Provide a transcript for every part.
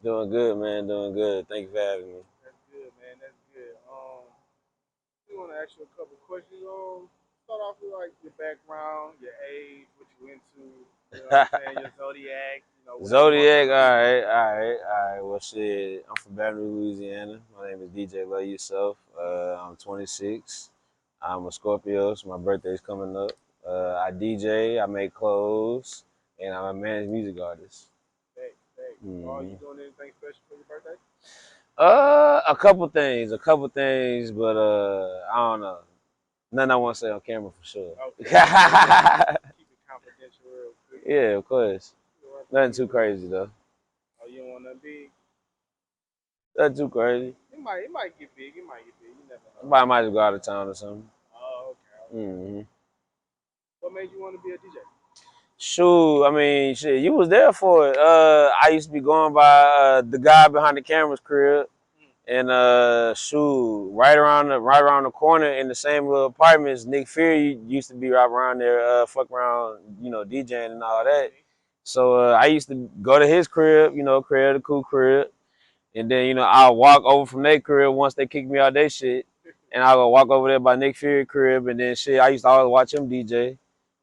Doing good, man. Doing good. Thank you for having me. That's good, man. That's good. We want to ask you a couple questions. Start off with like your background, your age, what you into. You know what I'm saying? Your zodiac. What you want from Zodiac, the all people. right, all right, all right. Well, shit, I'm from Baton Rouge, Louisiana. My name is DJLOVEYOURSELf. I'm 26. I'm a Scorpio, so my birthday's coming up. I DJ, I make clothes, and I'm a managed music artist. Thanks, thanks. You hmm doing anything special for your birthday? a couple things, but I don't know. Nothing I want to say on camera for sure. Okay, okay, yeah. Keep it confidential, real quick. Yeah, of course. You don't have to Nothing be too real. crazy though. Oh, you don't want nothing big? Nothing too crazy. It might get big. It might get big. You never know. Somebody might just go out of town or something. Oh, okay, okay. hmm What made you want to be a DJ? Shoot, I mean, shit, you was there for it. I used to be going by the guy behind the camera's crib, and shoot, right around the corner in the same little apartments, Nick Fury used to be right around there, fuck around, DJing and all that. Okay. So I used to go to his crib, crib the cool crib, and then I'll walk over from their crib once they kick me out their shit, and I'll go walk over there by Nick Fury crib, and then shit, I used to always watch him DJ.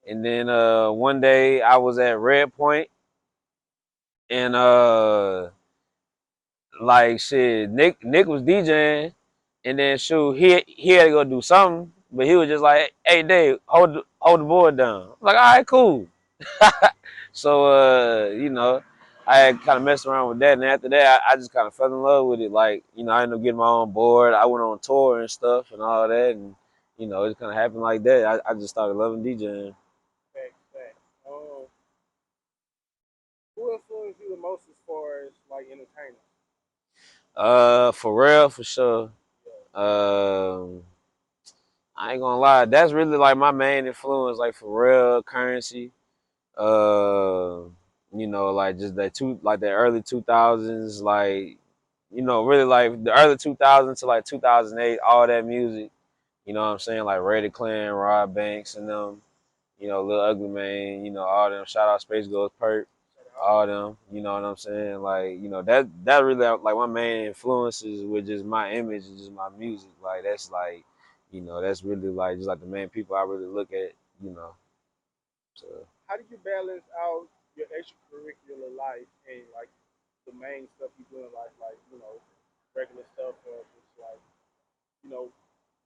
And then one day I was at Red Point, and like shit, Nick was DJing, and then shoot, he had to go do something, but he was just like, "Hey Dave, hold the board down." I'm like, all right, cool. So I had kind of messed around with that, and after that, I just kind of fell in love with it. Like, I ended up getting my own board. I went on tour and stuff and all that, and it kind of happened like that. I just started loving DJing. Thanks, thanks. Who influenced you the most as far as like entertainment? For real, for sure. Um, I ain't gonna lie, that's really like my main influence, like for real, Currency. Uh, like just like that early 2000s, like really like the early 2000s to like 2008, all that music. You know what I'm saying? Like Rated Clan, Rob Banks, and them. Lil Ugly Mane. All them. Shout out Space Ghost Perk. Shout out. All them. You know what I'm saying? Like that really like my main influences with just my image and just my music. Like that's like that's really like just like the main people I really look at. You know. So. How do you balance out your extracurricular life and like the main stuff you do in life, like regular stuff, or just like you know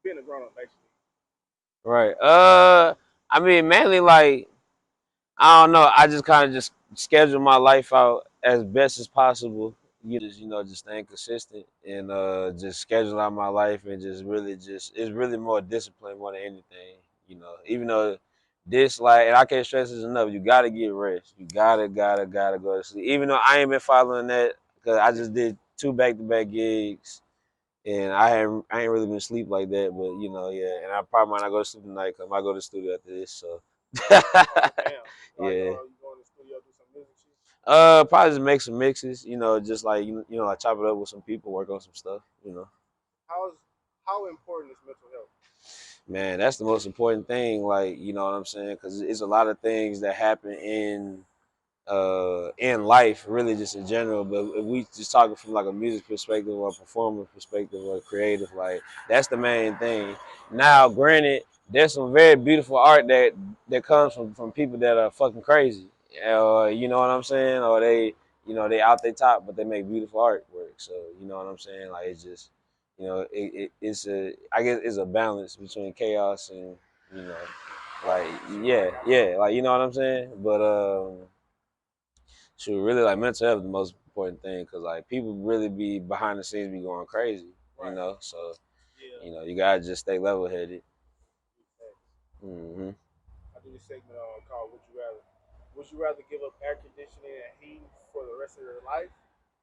being a grown up basically? Right. I mean, mainly like I don't know. I just kind of just schedule my life out as best as possible. Just staying consistent and just schedule out my life and just really just it's really more discipline more than anything. Even though this like and I can't stress this enough. You gotta get rest. You gotta go to sleep. Even though I ain't been following that because I just did two back-to-back gigs and I ain't really been asleep like that, but yeah, and I probably might not go to sleep tonight because I might go to the studio after this. So Oh damn! Like yeah, you go in the studio do some music shit. probably just make some mixes. Just like like chop it up with some people, work on some stuff. How's how important is mental health? Man, that's the most important thing. Like what I'm saying, because it's a lot of things that happen in life, really just in general. But if we just talking from like a music perspective or a performer perspective or creative, like that's the main thing. Now, granted, there's some very beautiful art that comes from people that are fucking crazy. You know what I'm saying? Or they out their top, but they make beautiful artwork. So you know what I'm saying? Like it's just it's I guess it's a balance between chaos and you know like yeah, like you know what I'm saying. But shoot, really like mental health is the most important thing because like people really be behind the scenes be going crazy, Right. So Yeah. you gotta just stay level headed. Exactly. hmm I do this segment called "Would You Rather." Would you rather give up air conditioning and heating for the rest of your life,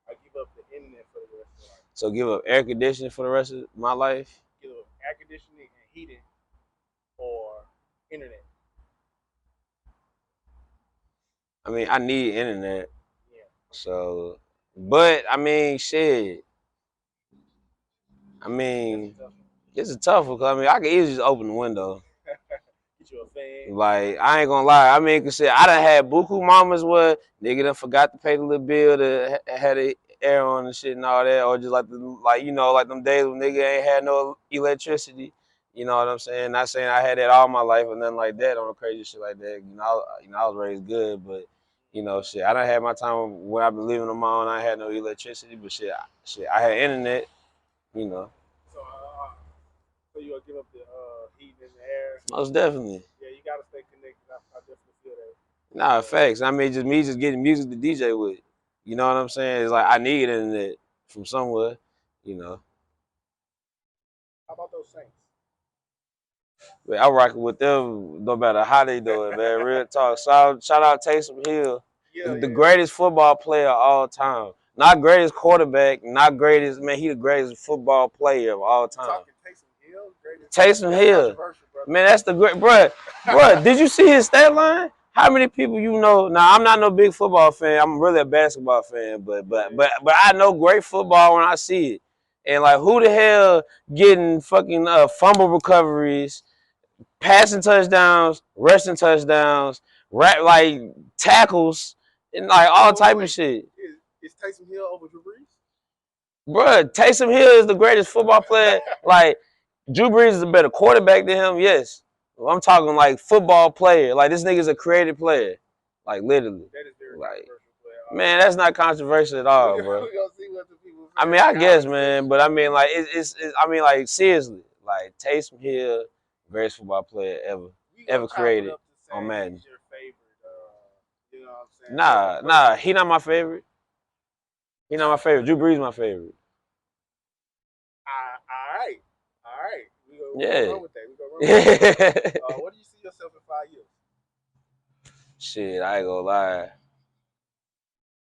or give up the internet for the rest of your life? So give up air conditioning for the rest of my life. Give up air conditioning and heating, or internet. I mean, I need internet, Yeah. so but I mean, shit. I That's a mean, tough one. it's a tough one. 'Cause I mean, I can easily just open the window. Get you a fan. Like I ain't gonna lie. I mean, cause shit, I done had buku mamas where nigga done forgot to pay the little bill to had air on and shit and all that, or just like you know, like them days when nigga ain't had no electricity. You know what I'm saying? Not saying I had that all my life or nothing like that on a crazy shit like that. I was raised good, but you know, shit, I done had my time when I've been living on my own. I had no electricity, but shit, I had internet. You know. So you gonna give up the heat in the air? Most definitely. Yeah, you gotta stay connected. I definitely feel that. Nah, facts. I mean, just me just getting music to DJ with. You know what I'm saying? It's like I need internet from somewhere. You know. How about those Saints? But I rocking with them no matter how they do it, man. Real talk. Shout out Tyson Hill, the greatest football player of all time. Not greatest quarterback, not greatest man. He the greatest football player of all time. Tyson Hill, man, that's the great, bruh. Did you see his stat line? How many people you know? Now I'm not no big football fan. I'm really a basketball fan, but I know great football when I see it. And like, who the hell getting fucking fumble recoveries, passing touchdowns, rushing touchdowns, like tackles, and like all type of shit. Is Tyson Hill over Drew Brees? Bruh, Tyson Hill is the greatest football player. Like, Drew Brees is a better quarterback than him, yes. I'm talking like football player. Like, this nigga's a creative player. Like, literally. That is very like, controversial. Man, that's not controversial at all, bro. I mean, I guess, man, but I mean, like, I mean, like, seriously, like, Tyson Hill, greatest football player ever created on Madden. Your favorite, you know what I'm saying? Nah, he not my favorite. He not my favorite. Drew Brees my favorite. All right. We Yeah. run with that. We gonna run with that. What do you see yourself in 5 years? Shit, I ain't gonna lie.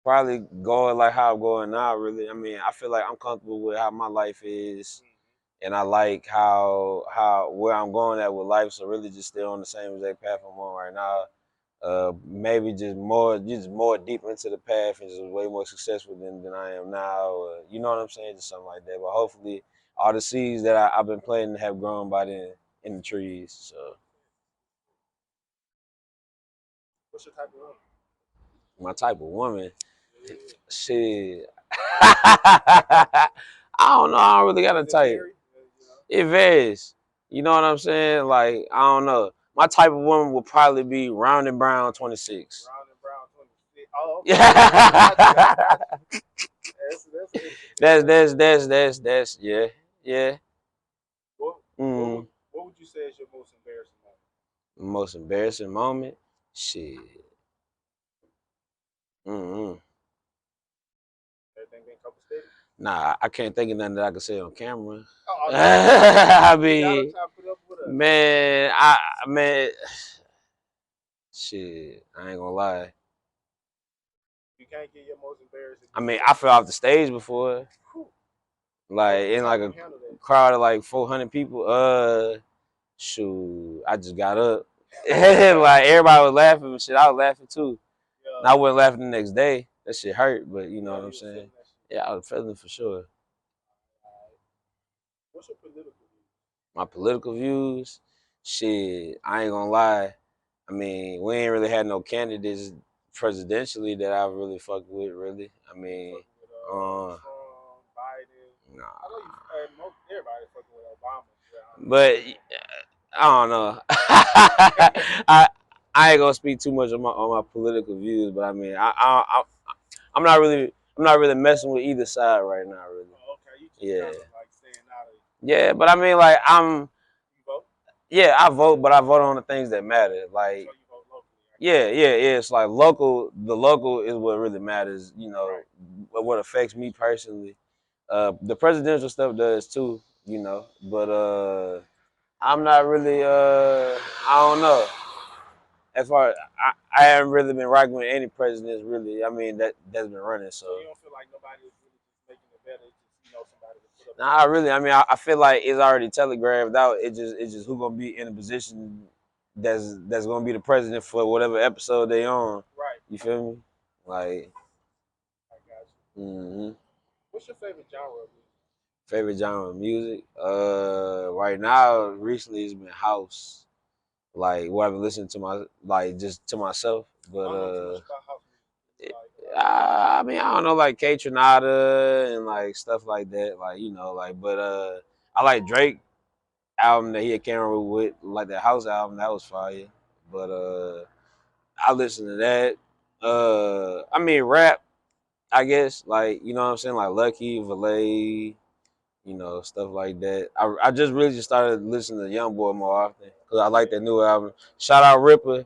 Probably going like how I'm going now, really. I mean, I feel like I'm comfortable with how my life is, and I like how where I'm going at with life. So really, just stay on the same exact path I'm on right now. Maybe just more deep into the path and just way more successful than I am now. You know what I'm saying? Just something like that. But hopefully, all the seeds that I've been planting have grown by then in the trees. So. What's your type of woman? My type of woman? Yeah. Shit. I don't know. I don't really got a type. It varies. You know what I'm saying? Like, I don't know. My type of woman would probably be round and brown 26. Round and brown 26. Oh, okay. That's yeah. What would you say is your most embarrassing moment? Most embarrassing moment? Shit. Everything been copacetic? Nah, I can't think of nothing that I can say on camera. I mean, man, shit, I ain't gonna lie. You can't get your most embarrassing. I mean, I fell off the stage before, like in like a crowd of like 400 people. Shoot, I just got up. Like everybody was laughing and shit. I was laughing too. And I wasn't laughing the next day. That shit hurt, but you know what I'm saying. Yeah, I was feeling for sure. What's your political views? My political views? Shit, I ain't gonna lie. I mean, we ain't really had no candidates presidentially that I really fucked with, really. I mean, Trump, Biden. Nah. I know most everybody fucking with Obama. But I don't know. I ain't gonna speak too much on my political views, but I mean, I'm not really messing with either side right now, really. Oh, okay, you just kind of like staying out of it. Yeah, but I mean, like You vote? Yeah, I vote, but I vote on the things that matter. Like, so you vote locally, yeah. It's like local. The local is what really matters. You know, right. What affects me personally. The presidential stuff does too. You know, but I'm not really. I don't know. As far as I haven't really been rocking with any presidents, really. I mean, that's been running. So you don't feel like nobody is really just making it better. It's just somebody to put up. Nah, really. I mean, I feel like it's already telegraphed out. It's just who gonna be in a position that's gonna be the president for whatever episode they on. Right. You feel me? Like. I got you. What's your favorite genre of music? Favorite genre of music? Right now, recently it's been house. Like what I've been listening to just to myself. But I mean, I don't know, like K Tronada and like stuff like that, like like. But I like Drake album that he came out with, like the House album, that was fire. But I listen to that. I mean, rap, I guess, like what I'm saying, like Lucky, Valet, stuff like that. I just really just started listening to YoungBoy more often because I like that new album. Shout out Ripper,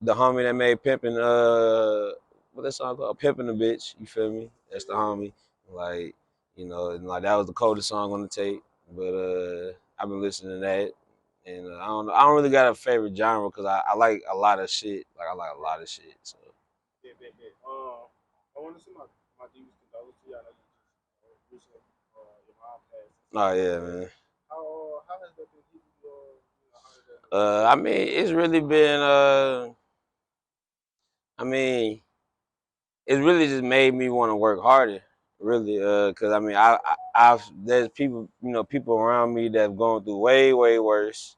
the homie that made Pimpin', what that song called? Pimpin' the Bitch, you feel me? That's the homie. Like, and like that was the coldest song on the tape. But I've been listening to that. And I don't know. I don't really got a favorite genre because I like a lot of shit. Like I like a lot of shit. So. Yeah, yeah, yeah. I want to see my deepest condolences. I know you just recently your mom passed. Oh yeah, man. How has that been keeping you? How did that? I mean, it's really been I mean, it's really just made me want to work harder. Really, cause I mean, I've there's people, people around me that've gone through way, way worse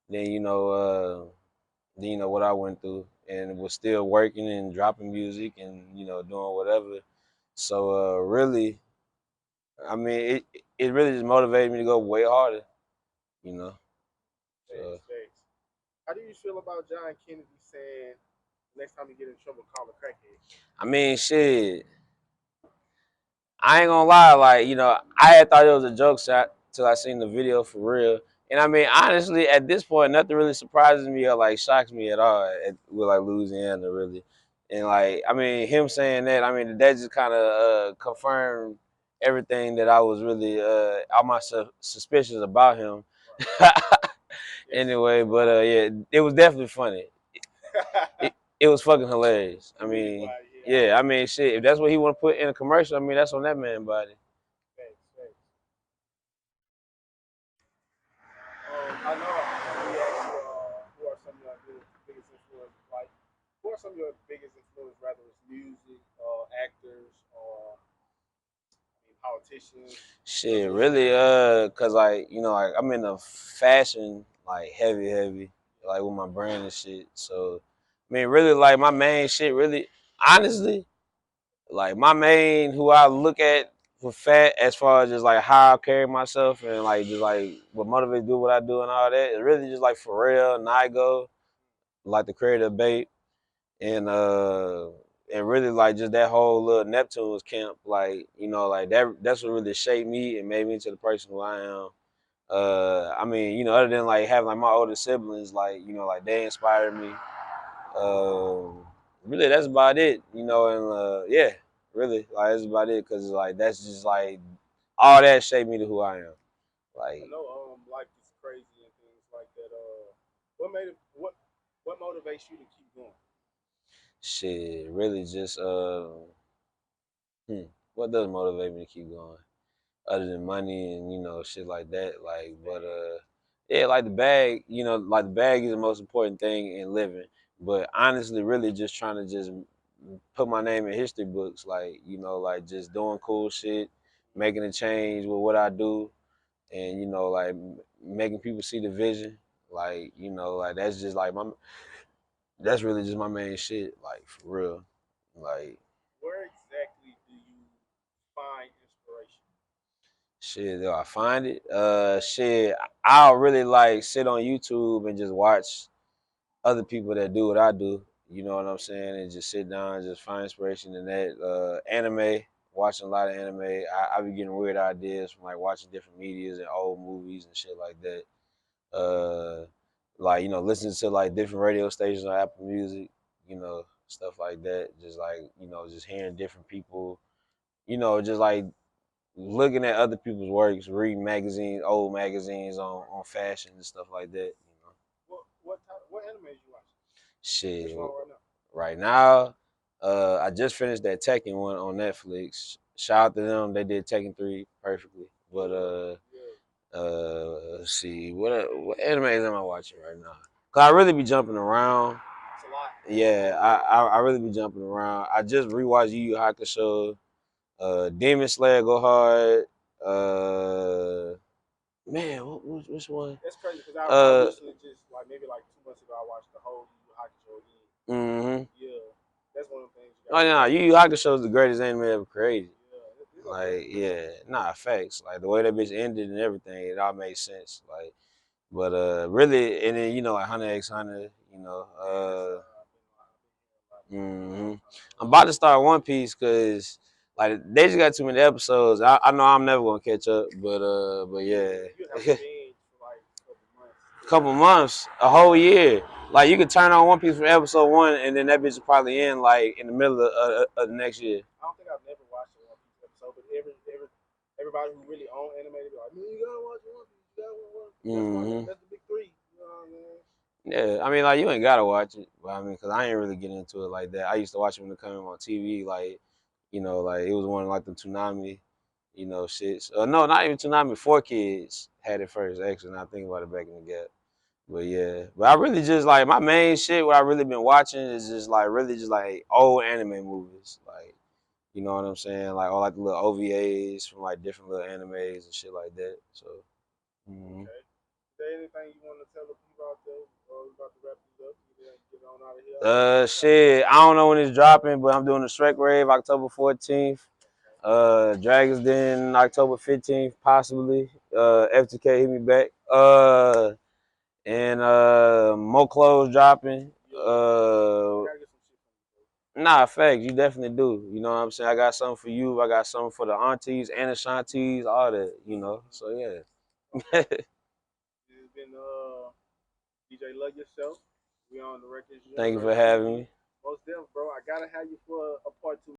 than what I went through, and was still working and dropping music and doing whatever. So really, I mean, it really just motivated me to go way harder. You know. So Thanks. How do you feel about John Kennedy saying next time you get in trouble, call a crackhead? I mean, shit. I ain't gonna lie, like, I had thought it was a joke shot till I seen the video for real. And I mean, honestly, at this point, nothing really surprises me or like shocks me at all with like Louisiana, really. And like, I mean, him saying that, I mean, that just kind of confirmed everything that I was really, all my suspicions about him. Anyway, but yeah, it was definitely funny. It was fucking hilarious. I mean, yeah, I mean, shit. If that's what he want to put in a commercial, I mean, that's on that man body. Thanks, thanks. I know we asked you who are some of your biggest influences, like who are some of your biggest influences, whether it's music, actors, or I mean, politicians. Shit, really, cause like like I'm in the fashion like heavy, like with my brand and shit. So, I mean, really, like my main shit, really, honestly, like my main who I look at for fat as far as just like how I carry myself and like just like what motivates do what I do and all that. It's really just like Pharrell, Nigo, like the creator of Bait, and uh and really like just that whole little Neptune's camp, like like that's what really shaped me and made me into the person who I am. I mean, other than like having like my older siblings, like like they inspired me. Really, that's about it, and yeah, really, like that's about it, cause like that's just like all that shaped me to who I am. I Like, know life is crazy and things like that. What made it? What motivates you to keep going? shit, really just hmm, what does motivate me to keep going? Other than money and shit like that. Like, but yeah, like the bag, like the bag is the most important thing in living. But honestly, really just trying to just put my name in history books, like like just doing cool shit, making a change with what I do, and like making people see the vision. Like like that's just like that's really just my main shit, like for real, like. Where exactly do you find inspiration? Shit, do I find it? Shit, I'll really like sit on YouTube and just watch other people that do what I do. You know what I'm saying? And just sit down and just find inspiration in that. Anime, watching a lot of anime. I be getting weird ideas from like watching different medias and old movies and shit like that. Like listening to like different radio stations on Apple Music. Stuff like that. Just like just hearing different people. Just like looking at other people's works, reading magazines, old magazines on fashion and stuff like that. What animes you watching? Shit, Which one right now? right now, I just finished that Tekken one on Netflix. Shout out to them, they did Tekken 3 perfectly. But let's see, what animes am I watching right now? Cause I really be jumping around. It's a lot. Yeah, I really be jumping around. I just rewatched Yu Yu Hakusho. Demon Slayer go hard. Man, which one? That's crazy because I recently just like maybe like 2 months ago I watched the whole Yu Yu Hakusho again. Mm-hmm. Yeah, that's one of the things you Oh yeah, Yu Yu Hakusho is the greatest anime ever created. Yeah, Like, yeah, nah, facts. Like the way that bitch ended and everything, it all made sense. Like, but really, and then like Hunter x Hunter, hmm I'm about to start One Piece because like they just got too many episodes. I know I'm never gonna catch up, but yeah, you have to binge for like a couple months. couple months, a whole year. Like you could turn on One Piece from episode one, and then that bitch will probably end like in the middle of the next year. I don't think I've never watched a One Piece episode, but everybody who really own anime, they be like, man, you gotta watch One Piece. You gotta watch. That's the big three. You know what I mean? Yeah, I mean, like you ain't gotta watch it, but I mean, cause I ain't really getting into it like that. I used to watch it when it came on TV, like like it was one of like the Toonami, shits. No, not even Toonami. 4Kids had it first, actually. And I think about it back in the gap. But yeah, but I really just like my main shit. What I really been watching is just like really just like old anime movies, like you know what I'm saying, like all like the little OVAs from like different little animes and shit like that. So. Mm-hmm. Okay. Is there anything you want to tell the people out there? Or we about to wrap this up. Get on out of here. Shit, I don't know when it's dropping, but I'm doing the Shrek Rave October 14th. Dragons Den October 15th, possibly. FTK hit me back. And more clothes dropping. Nah, facts, you definitely do. You know what I'm saying? I got something for you. I got something for the aunties and the shanties, all that, So yeah. This has been DJ Love Yourself. We on the records. Thank you for having me. Most definitely, bro. I gotta have you for a part two.